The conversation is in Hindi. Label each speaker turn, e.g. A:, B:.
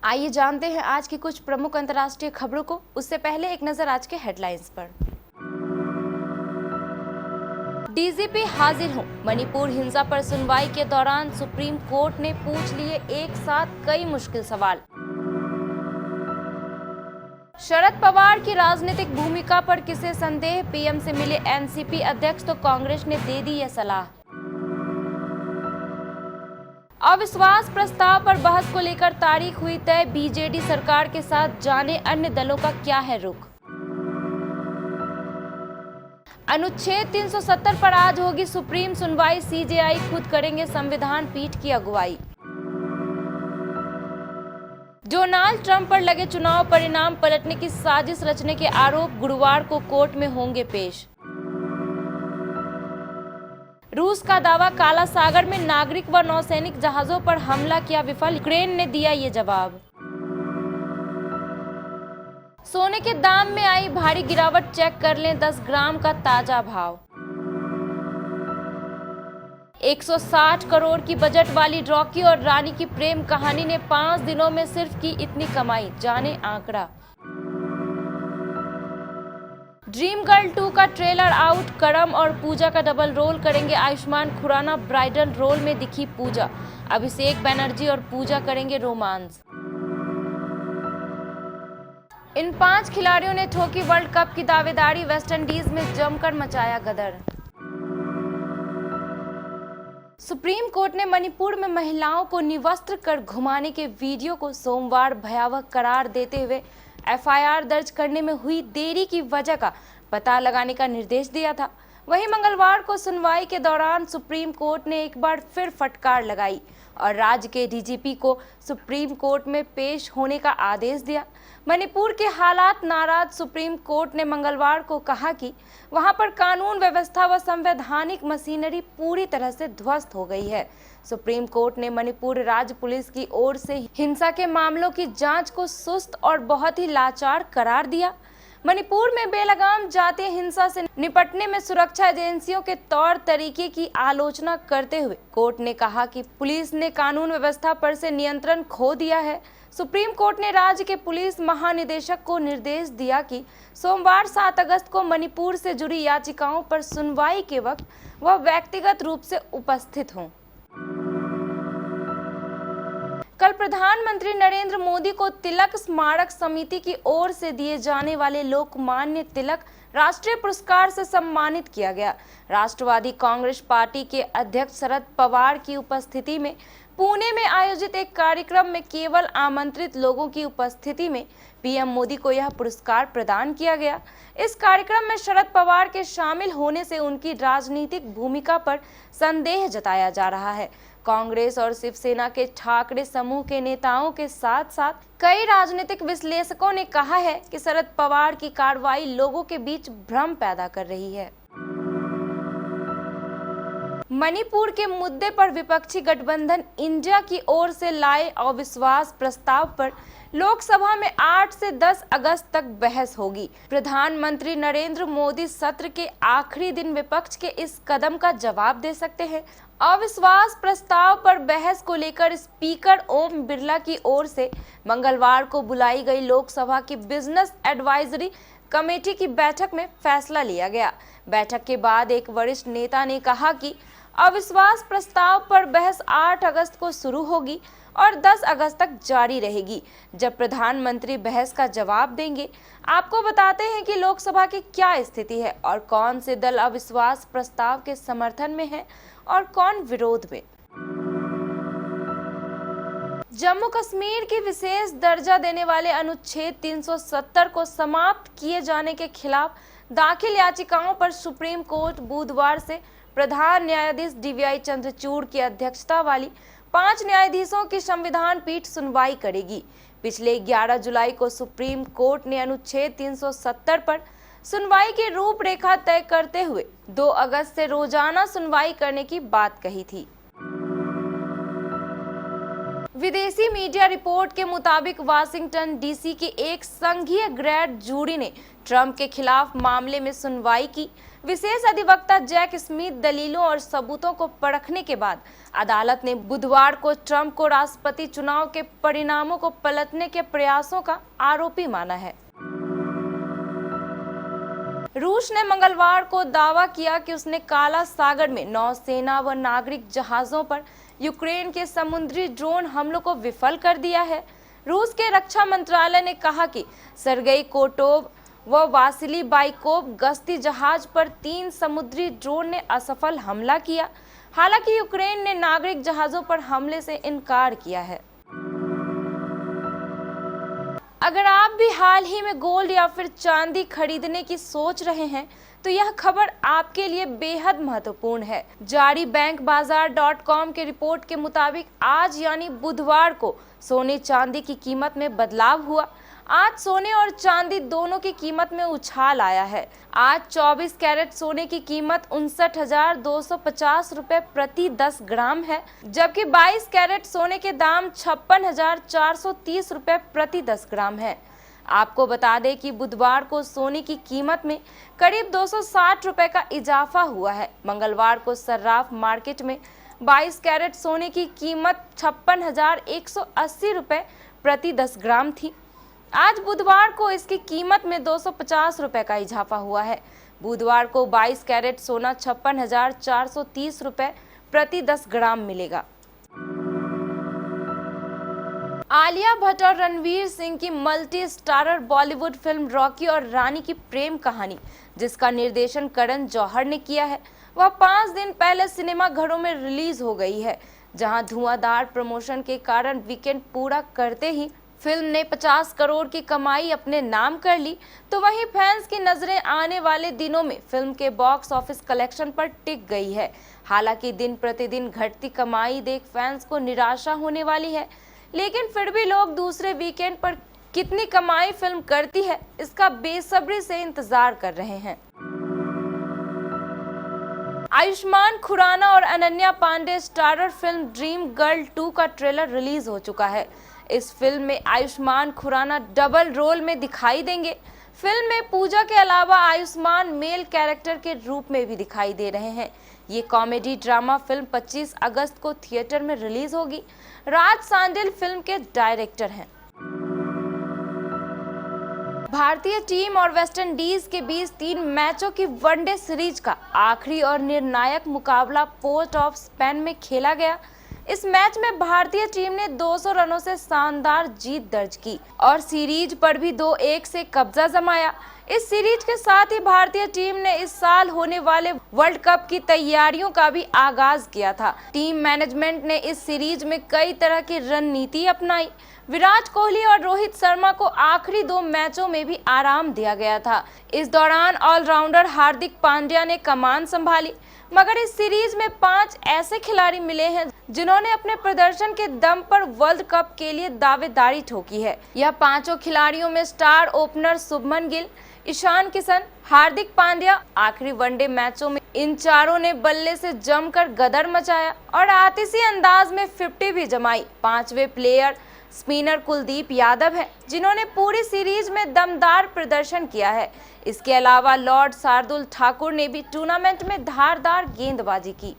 A: आइए जानते हैं आज की कुछ प्रमुख अंतर्राष्ट्रीय खबरों को। उससे पहले एक नजर आज के हेडलाइंस पर। डीजीपी हाजिर हों। मणिपुर हिंसा पर सुनवाई के दौरान सुप्रीम कोर्ट ने पूछ लिए एक साथ कई मुश्किल सवाल। शरद पवार की राजनीतिक भूमिका पर किसे संदेह, पीएम से मिले एनसीपी अध्यक्ष तो कांग्रेस ने दे दी यह सलाह। अविश्वास प्रस्ताव पर बहस को लेकर तारीख हुई तय, बीजेडी सरकार के साथ, जाने अन्य दलों का क्या है रुख। अनुच्छेद 370 पर आज होगी सुप्रीम सुनवाई, सीजेआई खुद करेंगे संविधान पीठ की अगुवाई। डोनाल्ड ट्रंप पर लगे चुनाव परिणाम पलटने की साजिश रचने के आरोप गुरुवार को कोर्ट में होंगे पेश। रूस का दावा, काला सागर में नागरिक व नौसैनिक जहाजों पर हमला किया विफल, यूक्रेन ने दिया ये जवाब। सोने के दाम में आई भारी गिरावट, चेक कर लें 10 ग्राम का ताजा भाव। 160 करोड़ की बजट वाली रॉकी और रानी की प्रेम कहानी ने 5 दिनों में सिर्फ की इतनी कमाई, जाने आंकड़ा। ड्रीम गर्ल 2 का ट्रेलर आउट, करम और पूजा का डबल रोल करेंगे आयुष्मान खुराना, ब्राइडल रोल में दिखी पूजा। अभिषेक बनर्जी और पूजा करेंगे रोमांस। इन 5 खिलाड़ियों ने ठोकी वर्ल्ड कप की दावेदारी, वेस्टइंडीज में जमकर मचाया गदर। सुप्रीम कोर्ट ने मणिपुर में महिलाओं को निवस्त्र कर घुमाने के वीडियो को सोमवार भयावह करार देते हुए एफआईआर दर्ज करने में हुई देरी की वजह का पता लगाने का निर्देश दिया था। वहीं मंगलवार को सुनवाई के दौरान सुप्रीम कोर्ट ने एक बार फिर फटकार लगाई और राज्य के डीजीपी को सुप्रीम कोर्ट में पेश होने का आदेश दिया। मणिपुर के हालात नाराज सुप्रीम कोर्ट ने मंगलवार को कहा कि वहां पर कानून व्यवस्था व संवैधानिक मशीनरी पूरी तरह से ध्वस्त हो गई है। सुप्रीम कोर्ट ने मणिपुर राज्य पुलिस की ओर से हिंसा के मामलों की जांच को सुस्त और बहुत ही लाचार करार दिया। मणिपुर में बेलगाम जातीय हिंसा से निपटने में सुरक्षा एजेंसियों के तौर तरीके की आलोचना करते हुए कोर्ट ने कहा कि पुलिस ने कानून व्यवस्था पर से नियंत्रण खो दिया है। सुप्रीम कोर्ट ने राज्य के पुलिस महानिदेशक को निर्देश दिया कि सोमवार 7 अगस्त को मणिपुर से जुड़ी याचिकाओं पर सुनवाई के वक्त वह व्यक्तिगत रूप से उपस्थित हों। कल प्रधानमंत्री नरेंद्र मोदी को तिलक स्मारक समिति की ओर से दिए जाने वाले लोकमान्य तिलक राष्ट्रीय पुरस्कार से सम्मानित किया गया। राष्ट्रवादी कांग्रेस पार्टी के अध्यक्ष शरद पवार की उपस्थिति में पुणे में आयोजित एक कार्यक्रम में केवल आमंत्रित लोगों की उपस्थिति में पीएम मोदी को यह पुरस्कार प्रदान किया गया। इस कार्यक्रम में शरद पवार के शामिल होने से उनकी राजनीतिक भूमिका पर संदेह जताया जा रहा है। कांग्रेस और शिवसेना के ठाकरे समूह के नेताओं के साथ साथ कई राजनीतिक विश्लेषकों ने कहा है कि शरद पवार की कार्रवाई लोगों के बीच भ्रम पैदा कर रही है। मणिपुर के मुद्दे पर विपक्षी गठबंधन इंडिया की ओर से लाए अविश्वास प्रस्ताव पर लोकसभा में 8 से 10 अगस्त तक बहस होगी। प्रधानमंत्री नरेंद्र मोदी सत्र के आखिरी दिन विपक्ष के इस कदम का जवाब दे सकते हैं। अविश्वास प्रस्ताव पर बहस को लेकर स्पीकर ओम बिरला की ओर से मंगलवार को बुलाई गई लोकसभा की बिजनेस एडवाइजरी कमेटी की बैठक में फैसला लिया गया। बैठक के बाद एक वरिष्ठ नेता ने कहा कि अविश्वास प्रस्ताव पर बहस 8 अगस्त को शुरू होगी और 10 अगस्त तक जारी रहेगी, जब प्रधानमंत्री बहस का जवाब देंगे। आपको बताते हैं कि लोकसभा की क्या स्थिति है और कौन से दल अविश्वास प्रस्ताव के समर्थन में है और कौन विरोध में। जम्मू कश्मीर की विशेष दर्जा देने वाले अनुच्छेद 370 को समाप्त किए जाने के खिलाफ दाखिल याचिकाओं पर सुप्रीम कोर्ट बुधवार से प्रधान न्यायाधीश डीवाई चंद्रचूड़ की अध्यक्षता वाली 5 न्यायाधीशों की संविधान पीठ सुनवाई करेगी। पिछले 11 जुलाई को सुप्रीम कोर्ट ने अनुच्छेद 370 पर सुनवाई की रूपरेखा तय करते हुए 2 अगस्त से रोजाना सुनवाई करने की बात कही थी। विदेशी मीडिया रिपोर्ट के मुताबिक वाशिंगटन डीसी की एक संघीय ग्रैंड जूरी ने ट्रंप के खिलाफ मामले में सुनवाई की। विशेष अधिवक्ता जैक स्मिथ दलीलों और सबूतों को परखने के बाद अदालत ने बुधवार को ट्रंप को राष्ट्रपति चुनाव के परिणामों को पलटने के प्रयासों का आरोपी माना है। रूस ने मंगलवार को दावा किया कि उसने काला सागर में नौसेना व नागरिक जहाजों पर यूक्रेन के समुद्री ड्रोन हमलों को विफल कर दिया है। रूस के रक्षा मंत्रालय ने कहा कि सर्गेई कोटोव व वासिली बाइकोव गश्ती जहाज पर 3 समुद्री ड्रोन ने असफल हमला किया। हालांकि यूक्रेन ने नागरिक जहाजों पर हमले से इनकार किया है। अगर आप भी हाल ही में गोल्ड या फिर चांदी खरीदने की सोच रहे हैं तो यह खबर आपके लिए बेहद महत्वपूर्ण है। जारी बैंक बाजार.com के रिपोर्ट के मुताबिक आज यानी बुधवार को सोने चांदी की कीमत में बदलाव हुआ। आज सोने और चांदी दोनों की कीमत में उछाल आया है। आज 24 कैरेट सोने की कीमत 59,250 रुपए प्रति 10 ग्राम है, जबकि 22 कैरेट सोने के दाम 56,430 रुपए प्रति 10 ग्राम है। आपको बता दें कि बुधवार को सोने की कीमत में करीब 260 रुपए का इजाफा हुआ है। मंगलवार को सर्राफ मार्केट में 22 कैरेट सोने की कीमत 56,180 रुपए प्रति 10 ग्राम थी। आज बुधवार को इसकी कीमत में 250 रुपए का इजाफा हुआ है। बुधवार को 22 कैरेट सोना 56,430 रुपए प्रति 10 ग्राम मिलेगा। आलिया भट्ट और रणवीर सिंह की multi starrer Bollywood film Rocky और रानी की प्रेम कहानी, जिसका निर्देशन करण जौहर ने किया है, वह 5 दिन पहले सिनेमा घरों में रिलीज हो गई है। जहां धुआंधार प्रमोशन के कारण वीकेंड पूरा करते ही फिल्म ने 50 करोड़ की कमाई अपने नाम कर ली, तो वहीं फैंस की नजरें आने वाले दिनों में फिल्म के बॉक्स ऑफिस कलेक्शन पर टिक गई है। हालांकि दिन प्रतिदिन घटती कमाई देख फैंस को निराशा होने वाली है, लेकिन फिर भी लोग दूसरे वीकेंड पर कितनी कमाई फिल्म करती है इसका बेसब्री से इंतजार कर रहे हैं। आयुष्मान खुराना और Ananya Panday starrer film Dream Girl 2 का ट्रेलर रिलीज हो चुका है। इस फिल्म में आयुष्मान खुराना डबल रोल में दिखाई देंगे। फिल्म में पूजा के अलावा आयुष्मान मेल कैरेक्टर के रूप में भी दिखाई दे रहे हैं। ये कॉमेडी ड्रामा फिल्म 25 अगस्त को थिएटर में रिलीज होगी। राज सांडिल फिल्म के डायरेक्टर हैं। भारतीय टीम और वेस्टइंडीज के बीच 3 मैचों की वनडे सीरीज का आखिरी और निर्णायक मुकाबला पोर्ट ऑफ स्पेन में खेला गया। इस मैच में भारतीय टीम ने 200 रनों से शानदार जीत दर्ज की और सीरीज पर भी 2-1 से कब्जा जमाया। इस सीरीज के साथ ही भारतीय टीम ने इस साल होने वाले वर्ल्ड कप की तैयारियों का भी आगाज किया था। टीम मैनेजमेंट ने इस सीरीज में कई तरह की रणनीति अपनाई। विराट कोहली और रोहित शर्मा को आखिरी 2 मैचों में भी आराम दिया गया था। इस दौरान ऑलराउंडर हार्दिक पांड्या ने कमान संभाली, मगर इस सीरीज में 5 ऐसे खिलाड़ी मिले हैं जिन्होंने अपने प्रदर्शन के दम पर वर्ल्ड कप के लिए दावेदारी ठोकी है। यह 5 खिलाड़ियों में स्टार ओपनर शुभमन गिल, ईशान किशन, हार्दिक पांड्या। आखिरी वनडे मैचों में इन चारों ने बल्ले से जमकर गदर मचाया और आतिशी अंदाज में 50 भी जमाई। 5वें प्लेयर स्पिनर कुलदीप यादव है, जिन्होंने पूरी सीरीज में दमदार प्रदर्शन किया है। इसके अलावा लॉर्ड शार्दुल ठाकुर ने भी टूर्नामेंट में धारदार गेंदबाजी की।